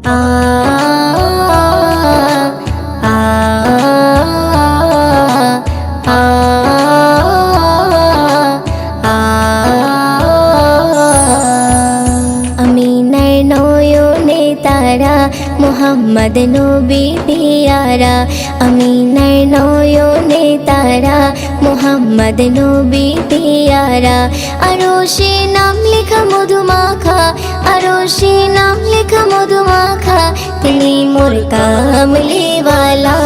আ আ আ আমিনার নয়নে তারা মুহাম্মদ নবী পিয়ারা আমিনার নয়নে তারা মুহাম্মদ নবী পিয়ারা আরশে নাম লেখা মধুমাখা আরশে নাম লেখা মধুমাখা তিনি মোর কামলিওয়ালা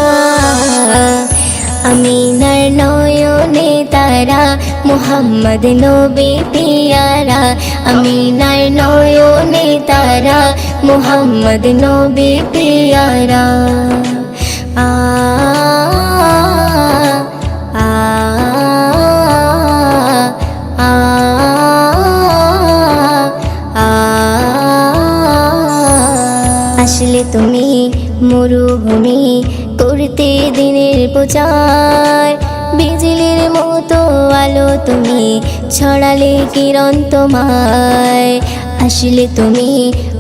আমিনার নয়নে তারা মুহাম্মদ নবী পিয়ারা আমিনার নয়নে তারা মুহাম্মদ নবী পিয়ারা আ আ আ আসলে তুমি মরুভূমি করতে দিনের প্রচার বিজলির মতো আলো তুমি ছড়ালে কিরণ তোমায় আসলে তুমি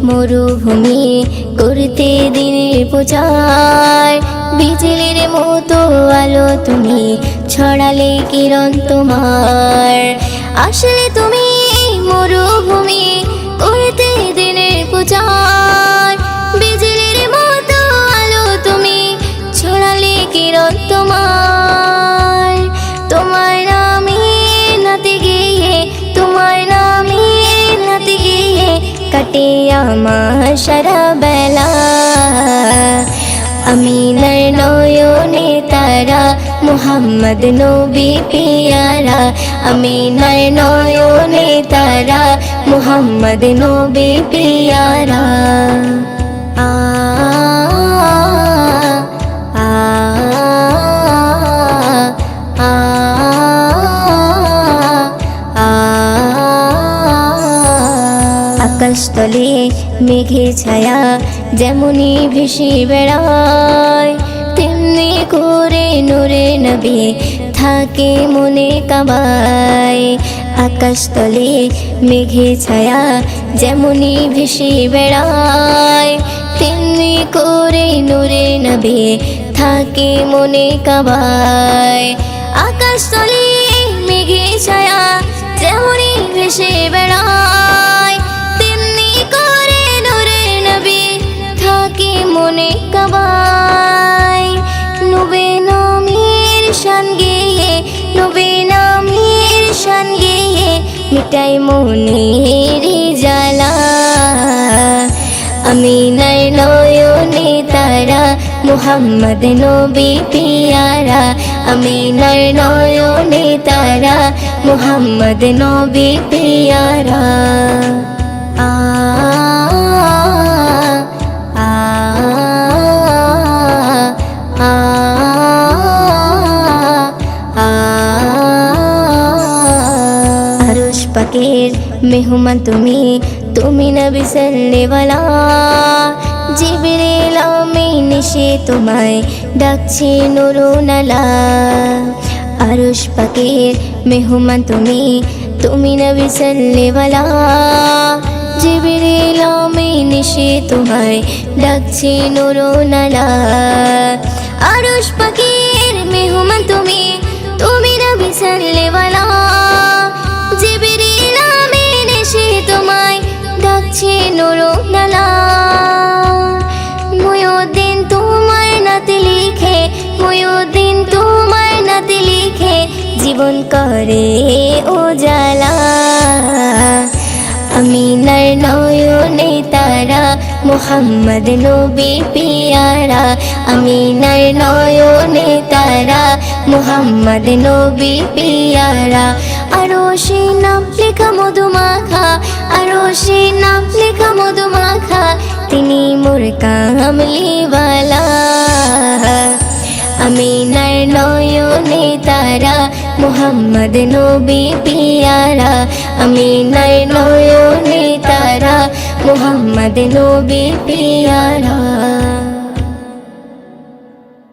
মরুভূমি করতে দিনের প্রচার বিজলির মতো আলো তুমি ছড়ালে কিরণ তোমার আসলে তুমি মরুভূমি করতে দিনের প্রচার বিজলির মতো আলো তুমি ছড়ালে কিরণ তোমার তোমার নামে নাতে গিয়ে তোমার নামে নাতে গিয়ে কাটে আমার সারা বেলা আমিনার নয়নে তারা মুহাম্মদ নবী পিয়ারা আমিনার নয়নে তারা মুহাম্মদ নবী পিয়ারা আ আ আ আকাশতলে মেঘে ছায়া যেমনি ভেসে বেড়ায় তেমনি করে নূরে নবী থাকে মনে কাবায় আকাশতলে মেঘে ছায়া যেমনি ভেসে বেড়ায় তেমনি করে নূরে নবী থাকে মনে কাবায় আকাশতলে মেঘে ছায়া যেমনি ভেসে বেড়ায় তেমনি করে নূরে নবী থাকে মনে কাবায় নবী নামের শান গেয়ে নবী নামের শান গেয়ে মিটাই মনের জ্বালা আমিনার নয়নে তারা মুহাম্মদ নবী পিয়ারা আমিনার নয়নে তারা মুহাম্মদ নবী পিয়ারা আ আ আ আরশ পাকের মেহমান তুমি তুমি নবী সাল্লেওয়ালা জিবরিল আমিন এসে তোমায় ডাকছে নুরুনালা আরশ পাকের মেহমান তুমি তুমি নবী সাল্লেওয়ালা জিবরিল আমিন এসে তোমায় ডাকছে নুরুনালা আরশ পাকের মেহমান তুমি তুমি নবী সাল্লেওয়ালা জিবরিল আমিন এসে তোমায় ডাকছে নুরুনালা মুয়ুদ্দিন তোমার নাতে লিখে মুয়ুদ্দিন তোমার নাতে লিখে জীবন করে উজালা আমিনার নয়নে তারা মুহাম্মদ নবী পিয়ারা আমিনার নয়নে তারা মুহাম্মদ নবী পিয়ারা আরশে নাম লেখা মধুমাখা আরশে নাম লেখা মধুমাখা তিনি মোর কামলিওয়ালা আমিনার নয়নে তারা মুহাম্মদ নবী পিয়ারা আমিনার নয়নে তারা মুহাম্মদ নবী পিয়ারা।